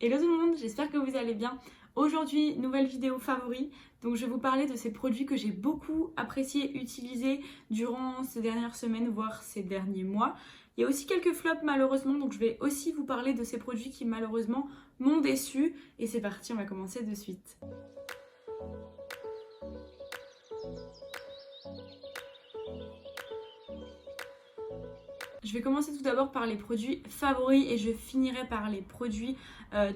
Hello tout le monde, j'espère que vous allez bien. Aujourd'hui, nouvelle vidéo favori. Donc je vais vous parler de ces produits que j'ai beaucoup apprécié utiliser durant ces dernières semaines, voire ces derniers mois. Il y a aussi quelques flops malheureusement, donc je vais aussi vous parler de ces produits qui malheureusement m'ont déçu. Et c'est parti, on va commencer de suite. Je vais commencer tout d'abord par les produits favoris et je finirai par les produits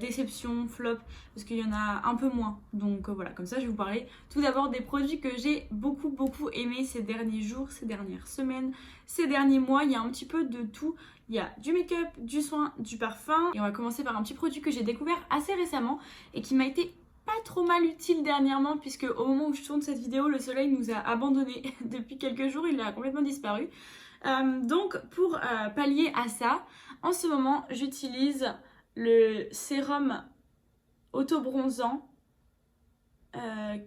déception, flop, parce qu'il y en a un peu moins. Donc voilà, comme ça je vais vous parler tout d'abord des produits que j'ai beaucoup aimés ces derniers jours, ces dernières semaines, ces derniers mois. Il y a un petit peu de tout. Il y a du make-up, du soin, du parfum. Et on va commencer par un petit produit que j'ai découvert assez récemment et qui m'a été pas trop mal utile dernièrement, puisque au moment où je tourne cette vidéo, le soleil nous a abandonnés depuis quelques jours, il a complètement disparu. Donc pour pallier à ça, en ce moment j'utilise le sérum auto-bronzant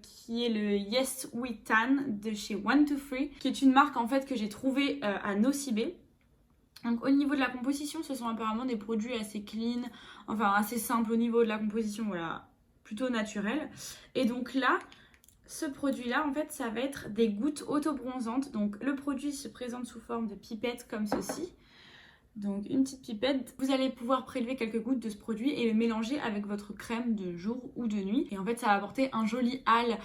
qui est le Yes We Tan de chez One2Free, qui est une marque en fait que j'ai trouvée à Nocibé. Donc au niveau de la composition, ce sont apparemment des produits assez clean, enfin assez simples au niveau de la composition, voilà, plutôt naturel. Et donc là, ce produit-là, en fait, ça va être des gouttes auto-bronzantes. Donc, le produit se présente sous forme de pipette comme ceci. Donc, une petite pipette. Vous allez pouvoir prélever quelques gouttes de ce produit et le mélanger avec votre crème de jour ou de nuit. Et en fait, ça va apporter un joli hâle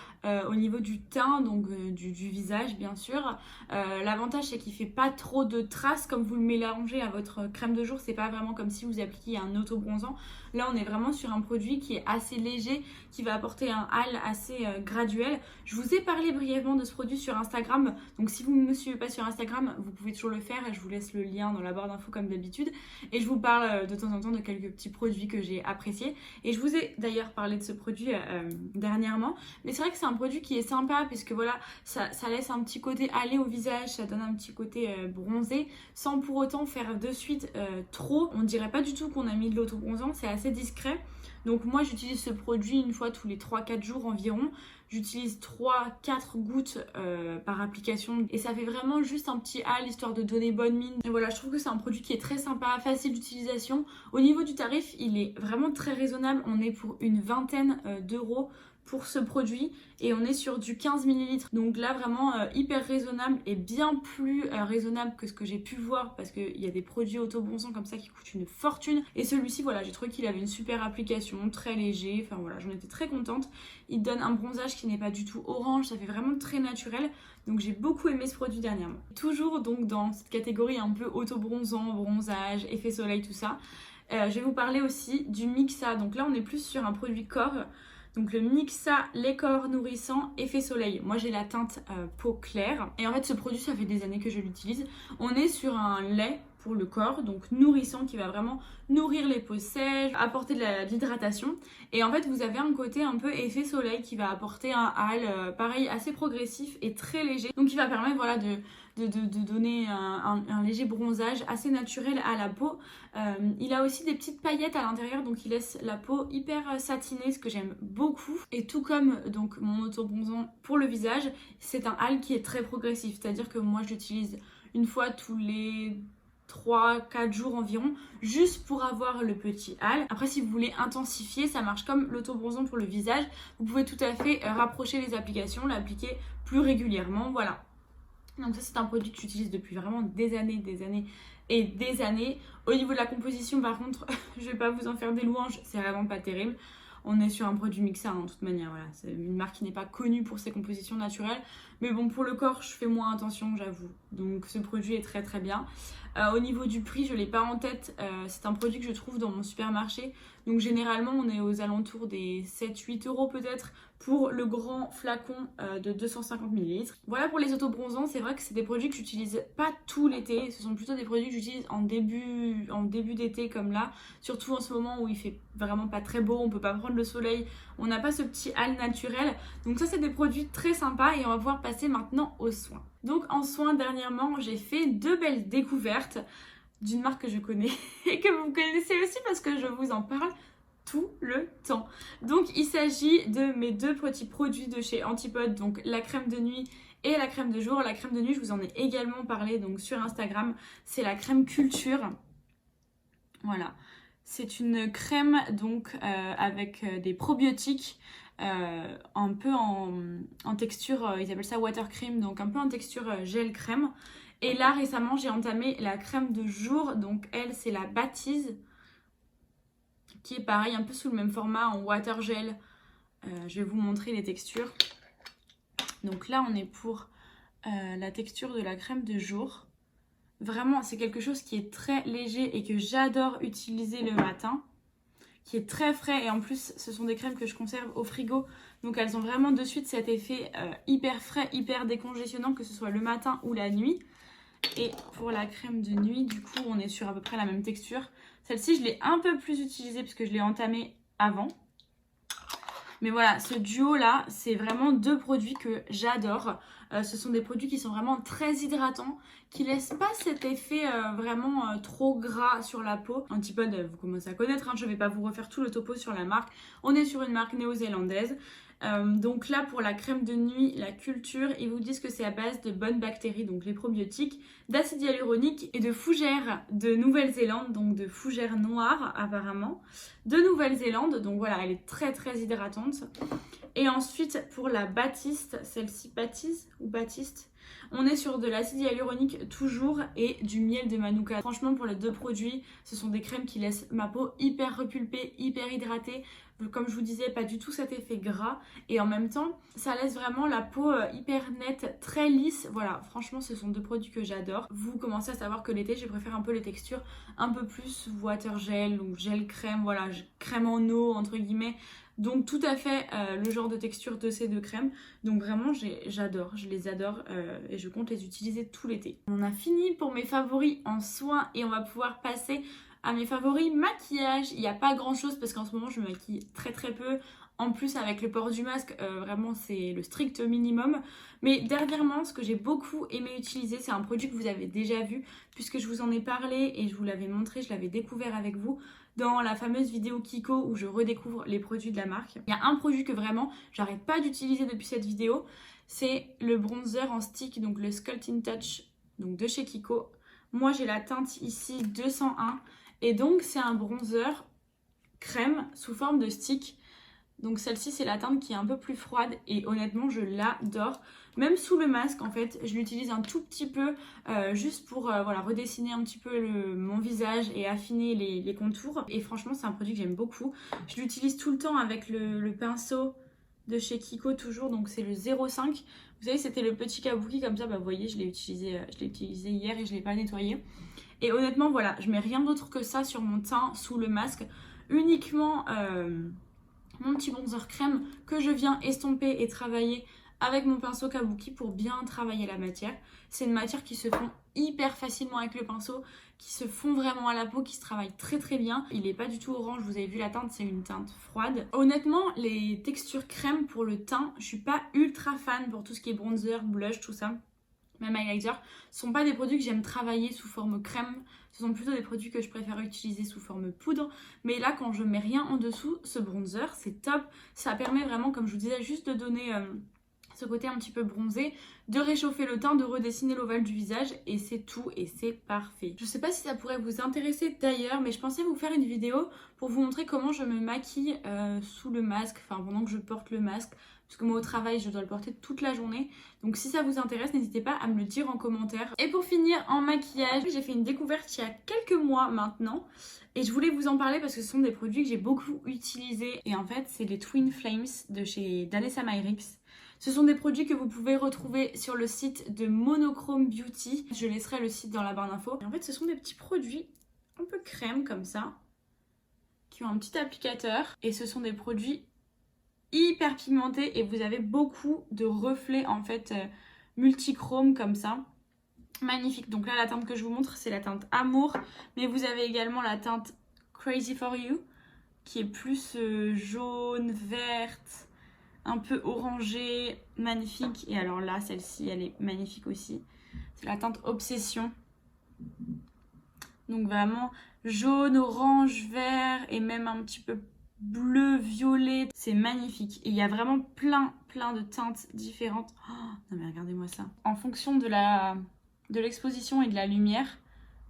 au niveau du teint, donc du visage, bien sûr. L'avantage, c'est qu'il ne fait pas trop de traces. Comme vous le mélangez à votre crème de jour, c'est pas vraiment comme si vous appliquiez un auto-bronzant. Là, on est vraiment sur un produit qui est assez léger, qui va apporter un hâle assez graduel. Je vous ai parlé brièvement de ce produit sur Instagram. Donc, si vous ne me suivez pas sur Instagram, vous pouvez toujours le faire. Je vous laisse le lien dans la barre d'infos comme d'habitude. Et je vous parle de temps en temps de quelques petits produits que j'ai appréciés. Et je vous ai d'ailleurs parlé de ce produit dernièrement. Mais c'est vrai que c'est un produit qui est sympa, puisque voilà, ça laisse un petit côté hâlé au visage, ça donne un petit côté bronzé, sans pour autant faire de suite trop. On dirait pas du tout qu'on a mis de l'auto-bronzant, c'est assez discret. Donc moi j'utilise ce produit une fois tous les 3-4 jours environ. J'utilise 3-4 gouttes par application et ça fait vraiment juste un petit hâle histoire de donner bonne mine. Et voilà, je trouve que c'est un produit qui est très sympa, facile d'utilisation. Au niveau du tarif, il est vraiment très raisonnable. On est pour une vingtaine d'euros pour ce produit et on est sur du 15 ml. Donc là vraiment hyper raisonnable et bien plus raisonnable que ce que j'ai pu voir, parce qu'il y a des produits auto-bronzants comme ça qui coûtent une fortune. Et celui-ci, voilà, j'ai trouvé qu'il avait une super application, très léger, enfin voilà, j'en étais très contente. Il donne un bronzage qui n'est pas du tout orange, ça fait vraiment très naturel. Donc j'ai beaucoup aimé ce produit dernièrement. Toujours donc dans cette catégorie un peu auto-bronzant, bronzage, effet soleil, tout ça. Je vais vous parler aussi du Mixa. Donc là on est plus sur un produit corps. Donc le Mixa lait corps nourrissant effet soleil. Moi j'ai la teinte peau claire. Et en fait ce produit, ça fait des années que je l'utilise. On est sur un lait pour le corps, donc nourrissant, qui va vraiment nourrir les peaux sèches, apporter de l'hydratation. Et en fait vous avez un côté un peu effet soleil qui va apporter un hâle pareil assez progressif et très léger. Donc il va permettre voilà de donner un léger bronzage assez naturel à la peau. Il a aussi des petites paillettes à l'intérieur, donc il laisse la peau hyper satinée, ce que j'aime beaucoup. Et tout comme donc mon auto-bronzant pour le visage, c'est un hâle qui est très progressif, c'est-à-dire que moi je l'utilise une fois tous les 3-4 jours environ, juste pour avoir le petit hâle. Après, si vous voulez intensifier, ça marche comme l'auto-bronzant pour le visage. Vous pouvez tout à fait rapprocher les applications, l'appliquer plus régulièrement, voilà. Donc ça, c'est un produit que j'utilise depuis vraiment des années et des années. Au niveau de la composition, par contre, je vais pas vous en faire des louanges, c'est vraiment pas terrible. On est sur un produit Mixa, de toute manière, voilà. C'est une marque qui n'est pas connue pour ses compositions naturelles. Mais bon, pour le corps, je fais moins attention, j'avoue. Donc ce produit est très bien. Au niveau du prix, je ne l'ai pas en tête. C'est un produit que je trouve dans mon supermarché. Donc généralement, on est aux alentours des 7-8 euros peut-être pour le grand flacon de 250 ml. Voilà pour les auto-bronzants. C'est vrai que c'est des produits que j'utilise pas tout l'été. Ce sont plutôt des produits que j'utilise en début d'été comme là. Surtout en ce moment où il fait vraiment pas très beau, on peut pas prendre le soleil. On n'a pas ce petit hâle naturel. Donc ça, c'est des produits très sympas et on va pouvoir passer maintenant aux soins. Donc en soins, dernièrement, j'ai fait 2 belles découvertes d'une marque que je connais et que vous connaissez aussi parce que je vous en parle tout le temps. Donc il s'agit de mes 2 petits produits de chez Antipode, donc la crème de nuit et la crème de jour. La crème de nuit, je vous en ai également parlé donc sur Instagram, c'est la crème Culture. Voilà. C'est une crème donc avec des probiotiques un peu en texture, ils appellent ça water cream, donc un peu en texture gel crème. Et là récemment j'ai entamé la crème de jour, donc elle c'est la Baptise, qui est pareil un peu sous le même format en water gel. Je vais vous montrer les textures. Donc là on est pour la texture de la crème de jour. Vraiment c'est quelque chose qui est très léger et que j'adore utiliser le matin, qui est très frais, et en plus ce sont des crèmes que je conserve au frigo, donc elles ont vraiment de suite cet effet hyper frais, hyper décongestionnant, que ce soit le matin ou la nuit. Et pour la crème de nuit, du coup on est sur à peu près la même texture. Celle-ci je l'ai un peu plus utilisée parce que je l'ai entamée avant. Mais voilà, ce duo là, c'est vraiment deux produits que j'adore. Ce sont des produits qui sont vraiment très hydratants, qui laissent pas cet effet vraiment trop gras sur la peau. Antipode, vous commencez à connaître, hein, je vais pas vous refaire tout le topo sur la marque. On est sur une marque néo-zélandaise. Donc là pour la crème de nuit, la Culture, ils vous disent que c'est à base de bonnes bactéries, donc les probiotiques, d'acide hyaluronique et de fougères de Nouvelle-Zélande, donc de fougères noires apparemment, de Nouvelle-Zélande, donc voilà, elle est très très hydratante. Et ensuite pour la Baptiste, celle-ci Baptiste ou Baptiste, on est sur de l'acide hyaluronique toujours et du miel de Manuka. Franchement pour les deux produits, ce sont des crèmes qui laissent ma peau hyper repulpée, hyper hydratée. Comme je vous disais, pas du tout cet effet gras, et en même temps ça laisse vraiment la peau hyper nette, très lisse. Voilà, franchement ce sont deux produits que j'adore. Vous commencez à savoir que l'été je préfère un peu les textures un peu plus water gel ou gel crème, voilà, crème en eau entre guillemets. Donc tout à fait le genre de texture de ces deux crèmes. Donc vraiment j'adore, je les adore et je compte les utiliser tout l'été. On a fini pour mes favoris en soins et on va pouvoir passer à mes favoris maquillage. Il n'y a pas grand chose parce qu'en ce moment je me maquille très très peu. En plus avec le port du masque, vraiment c'est le strict minimum. Mais dernièrement, ce que j'ai beaucoup aimé utiliser, c'est un produit que vous avez déjà vu puisque je vous en ai parlé et je vous l'avais montré, je l'avais découvert avec vous dans la fameuse vidéo Kiko où je redécouvre les produits de la marque. Il y a un produit que vraiment j'arrête pas d'utiliser depuis cette vidéo, c'est le bronzer en stick, donc le Sculpting Touch, donc de chez Kiko. Moi j'ai la teinte ici 201 et donc c'est un bronzer crème sous forme de stick. Donc celle-ci c'est la teinte qui est un peu plus froide et honnêtement je l'adore. Même sous le masque en fait, je l'utilise un tout petit peu juste pour voilà, redessiner un petit peu mon visage et affiner les contours. Et franchement c'est un produit que j'aime beaucoup. Je l'utilise tout le temps avec le pinceau de chez Kiko toujours, donc c'est le 05. Vous savez c'était le petit kabuki comme ça, bah, vous voyez je l'ai utilisé hier et je ne l'ai pas nettoyé. Et honnêtement voilà, je mets rien d'autre que ça sur mon teint sous le masque. Uniquement mon petit bronzer crème que je viens estomper et travailler avec mon pinceau kabuki pour bien travailler la matière. C'est une matière qui se fond hyper facilement avec le pinceau, qui se fond vraiment à la peau, qui se travaille très très bien. Il n'est pas du tout orange, vous avez vu la teinte, c'est une teinte froide. Honnêtement, les textures crème pour le teint, je suis pas ultra fan pour tout ce qui est bronzer, blush, tout ça. Même highlighter, ce sont pas des produits que j'aime travailler sous forme crème, ce sont plutôt des produits que je préfère utiliser sous forme poudre. Mais là quand je mets rien en dessous, ce bronzer c'est top, ça permet vraiment comme je vous disais juste de donner ce côté un petit peu bronzé, de réchauffer le teint, de redessiner l'ovale du visage et c'est tout et c'est parfait. Je sais pas si ça pourrait vous intéresser d'ailleurs, mais je pensais vous faire une vidéo pour vous montrer comment je me maquille sous le masque, enfin pendant que je porte le masque. Parce que moi au travail je dois le porter toute la journée. Donc si ça vous intéresse, n'hésitez pas à me le dire en commentaire. Et pour finir en maquillage, j'ai fait une découverte il y a quelques mois maintenant. Et je voulais vous en parler parce que ce sont des produits que j'ai beaucoup utilisés. Et en fait c'est les Twin Flames de chez Danessa Myricks. Ce sont des produits que vous pouvez retrouver sur le site de Monochrome Beauty. Je laisserai le site dans la barre d'infos. Et en fait ce sont des petits produits un peu crème comme ça, qui ont un petit applicateur. Et ce sont des produits hyper pigmenté et vous avez beaucoup de reflets en fait multichrome comme ça. Magnifique. Donc là la teinte que je vous montre c'est la teinte Amour, mais vous avez également la teinte Crazy for You qui est plus jaune, verte, un peu orangée, magnifique. Et alors là celle-ci elle est magnifique aussi. C'est la teinte Obsession. Donc vraiment jaune, orange, vert et même un petit peu bleu, violet, c'est magnifique. Et il y a vraiment plein de teintes différentes. Oh, non mais regardez-moi ça. En fonction de l'exposition et de la lumière,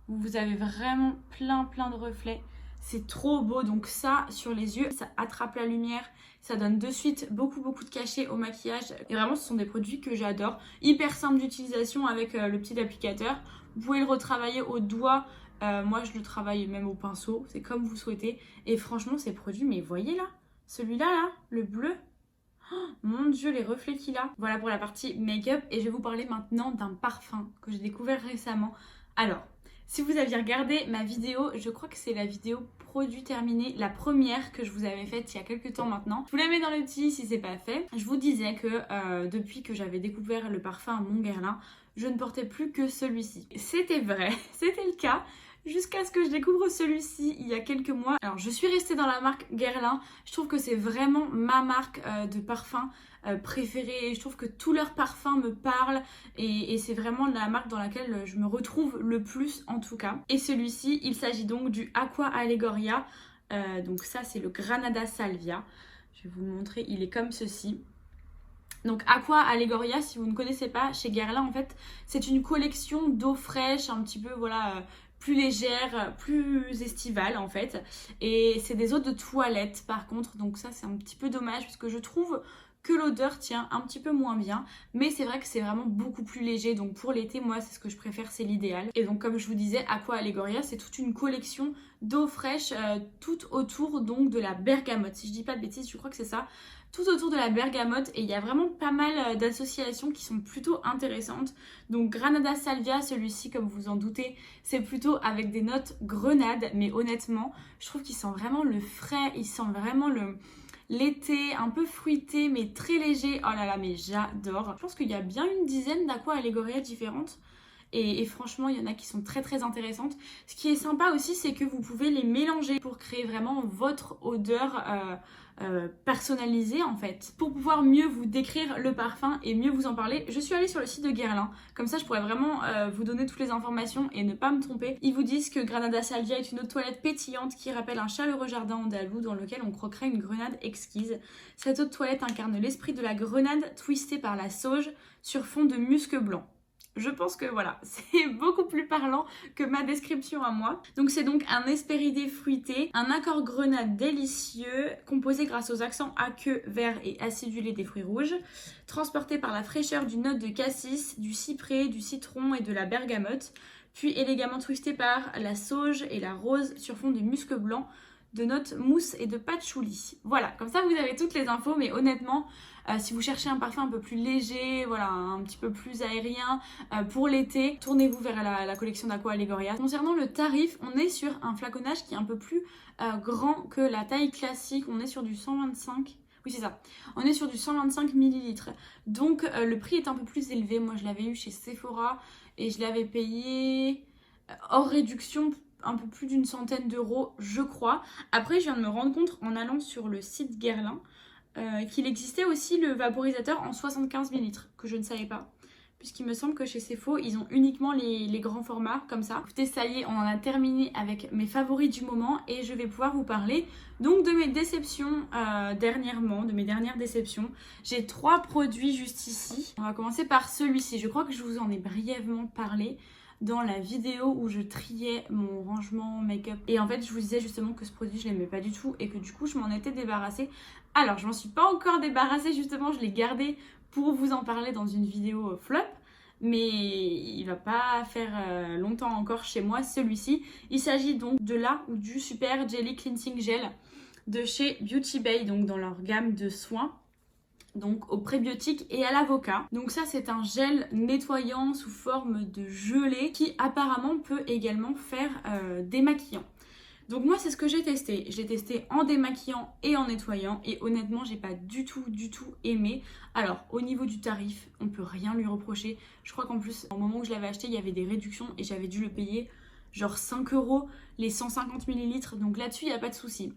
vous avez vraiment plein de reflets. C'est trop beau, donc ça sur les yeux, ça attrape la lumière, ça donne de suite beaucoup de cachet au maquillage. Et vraiment ce sont des produits que j'adore, hyper simple d'utilisation avec le petit applicateur. Vous pouvez le retravailler au doigt, moi je le travaille même au pinceau, c'est comme vous souhaitez. Et franchement ces produits, mais voyez là, celui-là là, le bleu, oh, mon dieu les reflets qu'il a. Voilà pour la partie make-up et je vais vous parler maintenant d'un parfum que j'ai découvert récemment. Alors, si vous aviez regardé ma vidéo, je crois que c'est la vidéo produit terminé, la première que je vous avais faite il y a quelques temps maintenant. Je vous la mets dans le petit si c'est pas fait. Je vous disais que depuis que j'avais découvert le parfum Mon Guerlain, je ne portais plus que celui-ci. C'était vrai, c'était le cas. Jusqu'à ce que je découvre celui-ci il y a quelques mois. Alors je suis restée dans la marque Guerlain. Je trouve que c'est vraiment ma marque de parfum préférée. Je trouve que tous leurs parfums me parlent et c'est vraiment la marque dans laquelle je me retrouve le plus en tout cas. Et celui-ci, il s'agit donc du Aqua Allegoria. Donc ça c'est le Granada Salvia. Je vais vous le montrer, il est comme ceci. Donc Aqua Allegoria, si vous ne connaissez pas, chez Guerlain en fait, c'est une collection d'eau fraîche, un petit peu voilà, plus légère, plus estivale en fait. Et c'est des eaux de toilette par contre, donc ça c'est un petit peu dommage parce que je trouve que l'odeur tient un petit peu moins bien, mais c'est vrai que c'est vraiment beaucoup plus léger, donc pour l'été moi c'est ce que je préfère, c'est l'idéal. Et donc comme je vous disais, Aqua Allegoria c'est toute une collection d'eau fraîche tout autour donc de la bergamote, si je dis pas de bêtises je crois que c'est ça, tout autour de la bergamote, et il y a vraiment pas mal d'associations qui sont plutôt intéressantes. Donc Granada Salvia, celui-ci comme vous en doutez, c'est plutôt avec des notes grenade, mais honnêtement je trouve qu'il sent vraiment le frais, il sent vraiment l'été, un peu fruité mais très léger. Oh là là, mais j'adore. Je pense qu'il y a bien une dizaine d'Aqua Allegoria différentes. Et franchement, il y en a qui sont très intéressantes. Ce qui est sympa aussi, c'est que vous pouvez les mélanger pour créer vraiment votre odeur personnalisée en fait. Pour pouvoir mieux vous décrire le parfum et mieux vous en parler, je suis allée sur le site de Guerlain. Comme ça, je pourrais vraiment vous donner toutes les informations et ne pas me tromper. Ils vous disent que Granada Salvia est une eau de toilette pétillante qui rappelle un chaleureux jardin andalou dans lequel on croquerait une grenade exquise. Cette eau de toilette incarne l'esprit de la grenade twistée par la sauge sur fond de musc blanc. Je pense que voilà, c'est beaucoup plus parlant que ma description à moi. Donc c'est donc un hespéridé fruité, un accord grenade délicieux, composé grâce aux accents aqueux, verts et acidulés des fruits rouges, transporté par la fraîcheur d'une note de cassis, du cyprès, du citron et de la bergamote, puis élégamment twisté par la sauge et la rose sur fond de musc blanc, de notes mousse et de patchouli. Voilà, comme ça vous avez toutes les infos, mais honnêtement, si vous cherchez un parfum un peu plus léger, voilà, un petit peu plus aérien pour l'été, tournez-vous vers la collection d'Aqua Allegoria. Concernant le tarif, on est sur un flaconnage qui est un peu plus grand que la taille classique, on est sur du 125. Oui, c'est ça. On est sur du 125 ml. Donc, le prix est un peu plus élevé. Moi, je l'avais eu chez Sephora et je l'avais payé hors réduction un peu plus d'une centaine d'euros, je crois. Après, je viens de me rendre compte en allant sur le site Guerlain qu'il existait aussi le vaporisateur en 75 ml, que je ne savais pas. Puisqu'il me semble que chez Sephora, ils ont uniquement les grands formats comme ça. Écoutez, ça y est, on en a terminé avec mes favoris du moment et je vais pouvoir vous parler donc de mes déceptions dernièrement, de mes dernières déceptions. J'ai 3 produits juste ici. On va commencer par celui-ci. Je crois que je vous en ai brièvement parlé dans la vidéo où je triais mon rangement make-up. Et en fait, je vous disais justement que ce produit, je l'aimais pas du tout et que du coup, je m'en étais débarrassée. Alors, je m'en suis pas encore débarrassée, justement, je l'ai gardé pour vous en parler dans une vidéo flop. Mais il va pas faire longtemps encore chez moi, celui-ci. Il s'agit donc de la ou du Super Jelly Cleansing Gel de chez Beauty Bay, donc dans leur gamme de soins. Donc au prébiotique et à l'avocat. Donc ça c'est un gel nettoyant sous forme de gelée qui apparemment peut également faire démaquillant. Donc moi c'est ce que j'ai testé. Je l'ai testé en démaquillant et en nettoyant et honnêtement j'ai pas du tout aimé. Alors au niveau du tarif on peut rien lui reprocher. Je crois qu'en plus au moment où je l'avais acheté il y avait des réductions et j'avais dû le payer genre 5 € les 150 ml. Donc là-dessus il n'y a pas de souci.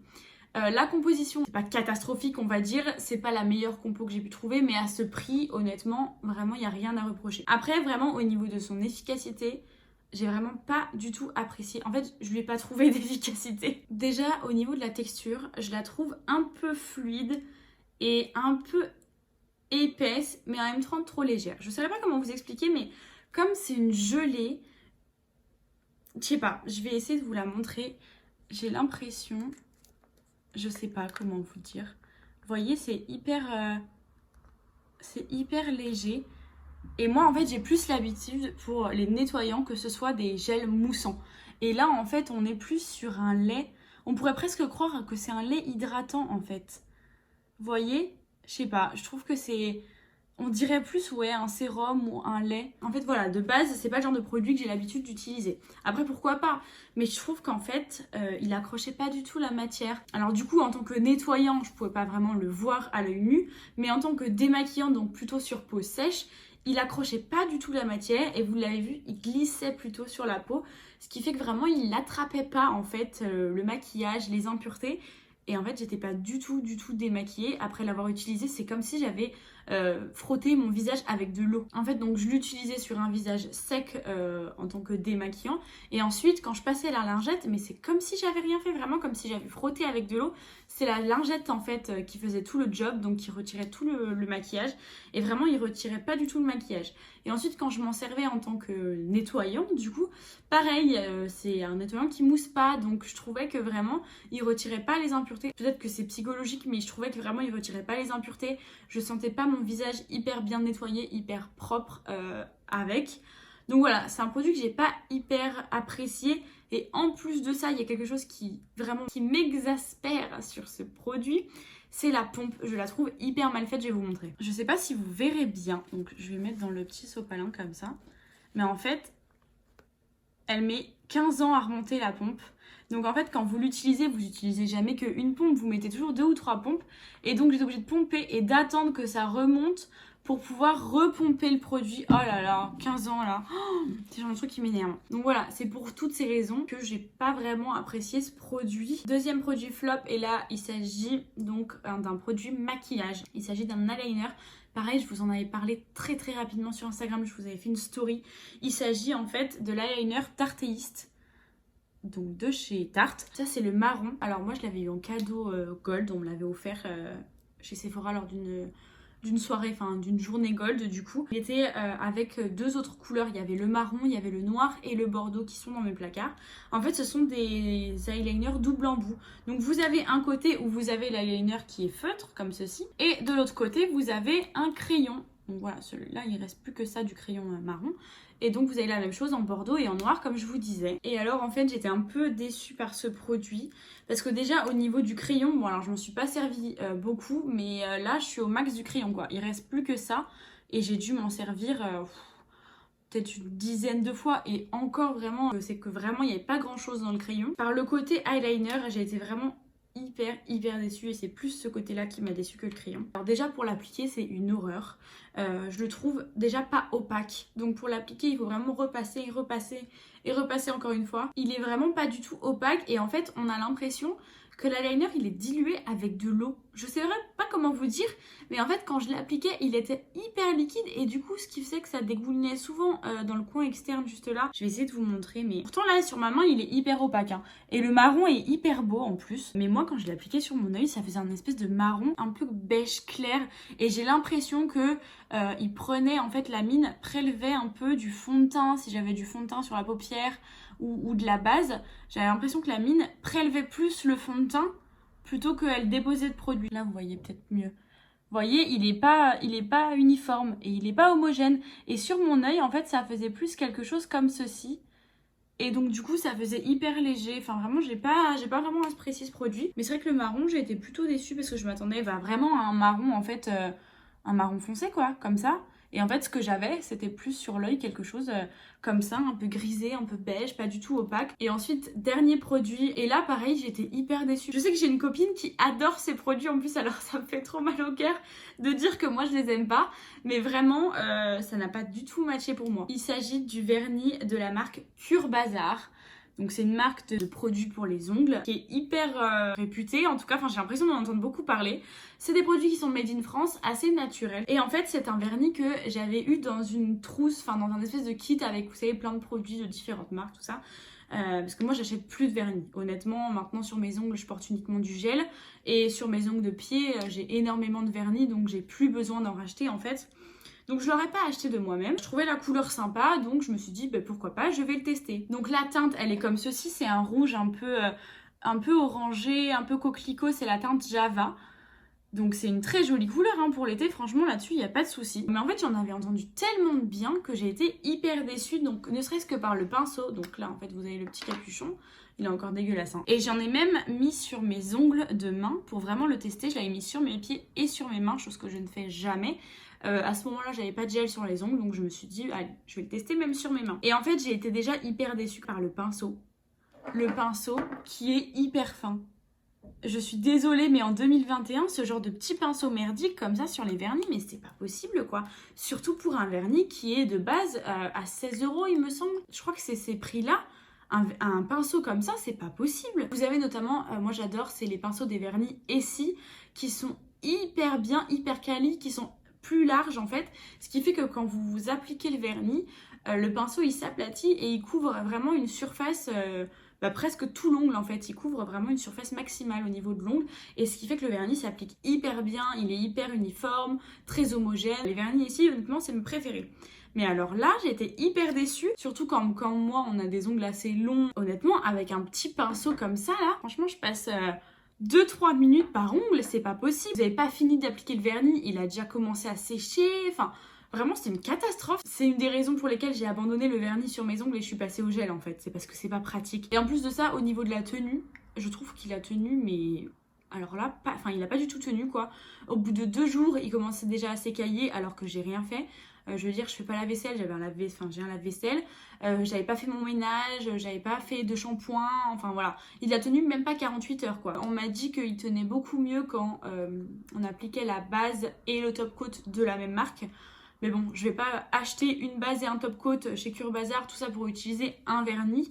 La composition, c'est pas catastrophique on va dire, c'est pas la meilleure compo que j'ai pu trouver, mais à ce prix, honnêtement, vraiment il n'y a rien à reprocher. Après, vraiment au niveau de son efficacité, j'ai vraiment pas du tout apprécié. En fait, je lui ai pas trouvé d'efficacité. Déjà, au niveau de la texture, je la trouve un peu fluide et un peu épaisse, mais en même temps trop légère. Je saurais pas comment vous expliquer, mais comme c'est une gelée, je sais pas, je vais essayer de vous la montrer. j'ai l'impression, je sais pas comment vous dire. Vous voyez, c'est hyper léger. Et moi, en fait, j'ai plus l'habitude pour les nettoyants que ce soit des gels moussants. Et là, en fait, on est plus sur un lait. On pourrait presque croire que c'est un lait hydratant, en fait. Vous voyez? Je sais pas, je trouve que c'est... On dirait plus, ouais, un sérum ou un lait. En fait, voilà, de base, c'est pas le genre de produit que j'ai l'habitude d'utiliser. Après, pourquoi pas? Mais je trouve qu'en fait, il accrochait pas du tout la matière. Alors du coup, en tant que nettoyant, je pouvais pas vraiment le voir à l'œil nu. Mais en tant que démaquillant, donc plutôt sur peau sèche, il accrochait pas du tout la matière. Et vous l'avez vu, il glissait plutôt sur la peau. Ce qui fait que vraiment, il n'attrapait pas, en fait, le maquillage, les impuretés. Et en fait, j'étais pas du tout démaquillée. Après l'avoir utilisé, c'est comme si j'avais frotté mon visage avec de l'eau. En fait, donc je l'utilisais sur un visage sec en tant que démaquillant. Et ensuite, quand je passais la lingette, mais c'est comme si j'avais rien fait, vraiment comme si j'avais frotté avec de l'eau. C'est la lingette en fait qui faisait tout le job, donc qui retirait tout le maquillage. Et vraiment, il retirait pas du tout le maquillage. Et ensuite, quand je m'en servais en tant que nettoyant, du coup, pareil, c'est un nettoyant qui mousse pas. Donc je trouvais que vraiment, il retirait pas les impuretés. Peut-être que c'est psychologique, mais je trouvais que vraiment, il retirait pas les impuretés. Je sentais pas mon visage hyper bien nettoyé, hyper propre avec. Donc voilà, c'est un produit que j'ai pas hyper apprécié. Et en plus de ça, il y a quelque chose qui vraiment qui m'exaspère sur ce produit. C'est la pompe. Je la trouve hyper mal faite, je vais vous montrer. Je sais pas si vous verrez bien. Donc je vais mettre dans le petit sopalin comme ça. Mais en fait, elle met 15 ans à remonter la pompe. Donc en fait, quand vous utilisez jamais qu'une pompe, vous mettez toujours 2 ou 3 pompes. Et donc j'étais obligée de pomper et d'attendre que ça remonte pour pouvoir repomper le produit. Oh là là, 15 ans là. Oh, c'est genre le truc qui m'énerve. Donc voilà, c'est pour toutes ces raisons que j'ai pas vraiment apprécié ce produit. Deuxième produit flop, et là il s'agit donc d'un produit maquillage. Il s'agit d'un eyeliner. Pareil, je vous en avais parlé très rapidement sur Instagram, je vous avais fait une story. Il s'agit en fait de l'eyeliner Tarteist, donc de chez Tarte. Ça c'est le marron. Alors moi je l'avais eu en cadeau gold, on me l'avait offert chez Sephora lors d'une soirée, enfin d'une journée gold du coup. Il était avec 2 autres couleurs, il y avait le marron, il y avait le noir et le bordeaux qui sont dans mes placards. En fait ce sont des eyeliners double embout. Donc vous avez un côté où vous avez l'eyeliner qui est feutre comme ceci et de l'autre côté vous avez un crayon. Donc voilà, celui-là il reste plus que ça du crayon marron. Et donc vous avez la même chose en bordeaux et en noir comme je vous disais. Et alors en fait j'étais un peu déçue par ce produit. Parce que déjà au niveau du crayon, bon alors je m'en suis pas servi beaucoup. Mais là je suis au max du crayon quoi. Il reste plus que ça. Et j'ai dû m'en servir peut-être une dizaine de fois. Et encore vraiment, c'est que vraiment il n'y avait pas grand chose dans le crayon. Par le côté eyeliner, j'ai été vraiment hyper déçue et c'est plus ce côté là qui m'a déçue que le crayon. Alors déjà pour l'appliquer c'est une horreur, je le trouve déjà pas opaque, donc pour l'appliquer il faut vraiment repasser et repasser encore une fois. Il est vraiment pas du tout opaque et en fait on a l'impression que l'eyeliner il est dilué avec de l'eau. Je sais vraiment pas comment vous dire, mais en fait quand je l'appliquais il était hyper liquide et du coup ce qui faisait que ça dégoulinait souvent dans le coin externe juste là. Je vais essayer de vous montrer, mais pourtant là sur ma main il est hyper opaque hein. Et le marron est hyper beau en plus. Mais moi quand je l'appliquais sur mon œil ça faisait un espèce de marron un peu beige clair et j'ai l'impression que il prenait en fait la mine, prélevait un peu du fond de teint si j'avais du fond de teint sur la paupière ou de la base, j'avais l'impression que la mine prélevait plus le fond de teint plutôt qu'elle déposait de produit. Là vous voyez peut-être mieux. Vous voyez, il est pas uniforme et il est pas homogène. Et sur mon œil, en fait, ça faisait plus quelque chose comme ceci. Et donc du coup, ça faisait hyper léger. Enfin vraiment, j'ai pas vraiment apprécié ce produit. Mais c'est vrai que le marron, j'ai été plutôt déçue parce que je m'attendais vraiment à un marron, en fait, un marron foncé quoi, comme ça. Et en fait, ce que j'avais, c'était plus sur l'œil quelque chose comme ça, un peu grisé, un peu beige, pas du tout opaque. Et ensuite, dernier produit. Et là, pareil, j'étais hyper déçue. Je sais que j'ai une copine qui adore ces produits en plus, alors ça me fait trop mal au cœur de dire que moi, je les aime pas. Mais vraiment, ça n'a pas du tout matché pour moi. Il s'agit du vernis de la marque Cure Bazar. Donc c'est une marque de produits pour les ongles qui est hyper réputée, en tout cas j'ai l'impression d'en entendre beaucoup parler. C'est des produits qui sont made in France, assez naturels. Et en fait c'est un vernis que j'avais eu dans une trousse, enfin dans un espèce de kit avec vous savez plein de produits de différentes marques, tout ça. Parce que moi j'achète plus de vernis. Honnêtement maintenant sur mes ongles je porte uniquement du gel. Et sur mes ongles de pied j'ai énormément de vernis donc j'ai plus besoin d'en racheter en fait. Donc je l'aurais pas acheté de moi-même. Je trouvais la couleur sympa, donc je me suis dit bah, pourquoi pas, je vais le tester. Donc la teinte, elle est comme ceci, c'est un rouge un un peu orangé, un peu coquelicot, c'est la teinte Java. Donc c'est une très jolie couleur hein, pour l'été, franchement là-dessus il n'y a pas de souci. Mais en fait j'en avais entendu tellement de bien que j'ai été hyper déçue, donc ne serait-ce que par le pinceau. Donc là en fait vous avez le petit capuchon, il est encore dégueulasse. Hein. Et j'en ai même mis sur mes ongles de main pour vraiment le tester. Je l'avais mis sur mes pieds et sur mes mains, chose que je ne fais jamais. À ce moment-là j'avais pas de gel sur les ongles, donc je me suis dit allez je vais le tester même sur mes mains. Et en fait j'ai été déjà hyper déçue par le pinceau. Le pinceau qui est hyper fin. Je suis désolée, mais en 2021, ce genre de petit pinceau merdique comme ça sur les vernis, mais c'est pas possible quoi. Surtout pour un vernis qui est de base à 16 € il me semble. Je crois que c'est ces prix-là. Un pinceau comme ça, c'est pas possible. Vous avez notamment, moi j'adore, c'est les pinceaux des vernis Essie qui sont hyper bien, hyper quali, qui sont plus larges en fait. Ce qui fait que quand vous appliquez le vernis, le pinceau il s'aplatit et il couvre vraiment une surface... presque tout l'ongle en fait, il couvre vraiment une surface maximale au niveau de l'ongle et ce qui fait que le vernis s'applique hyper bien, il est hyper uniforme, très homogène. Les vernis ici honnêtement c'est mes préférés. Mais alors là j'ai été hyper déçue, surtout quand moi on a des ongles assez longs, honnêtement avec un petit pinceau comme ça là, franchement je passe 2-3 minutes par ongle, c'est pas possible. Vous n'avez pas fini d'appliquer le vernis, il a déjà commencé à sécher, enfin... Vraiment, c'est une catastrophe. C'est une des raisons pour lesquelles j'ai abandonné le vernis sur mes ongles et je suis passée au gel en fait. C'est parce que c'est pas pratique. Et en plus de ça, au niveau de la tenue, je trouve qu'il a tenu, mais... Alors là, il a pas du tout tenu quoi. Au bout de 2 jours, il commençait déjà à s'écailler alors que j'ai rien fait. Je veux dire, je fais pas la vaisselle, j'ai un lave-vaisselle. J'avais pas fait mon ménage, j'avais pas fait de shampoing, enfin voilà. Il a tenu même pas 48 heures quoi. On m'a dit qu'il tenait beaucoup mieux quand on appliquait la base et le top coat de la même marque. Mais bon, je vais pas acheter une base et un top coat chez Cure Bazar, tout ça pour utiliser un vernis.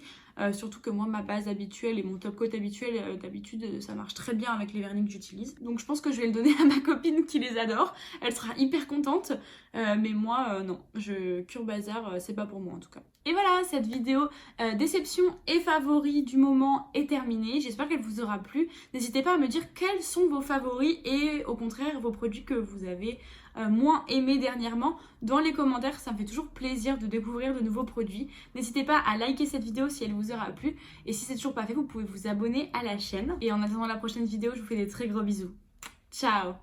Surtout que moi, ma base habituelle et mon top coat habituel, d'habitude, ça marche très bien avec les vernis que j'utilise. Donc je pense que je vais le donner à ma copine qui les adore. Elle sera hyper contente. Mais moi, non. Cure Bazar, c'est pas pour moi en tout cas. Et voilà, cette vidéo déception et favoris du moment est terminée. J'espère qu'elle vous aura plu. N'hésitez pas à me dire quels sont vos favoris et au contraire vos produits que vous avez moins aimés dernièrement dans les commentaires. Ça me fait toujours plaisir de découvrir de nouveaux produits. N'hésitez pas à liker cette vidéo si elle vous aura plu. Et si c'est toujours pas fait, vous pouvez vous abonner à la chaîne. Et en attendant la prochaine vidéo, je vous fais des très gros bisous. Ciao!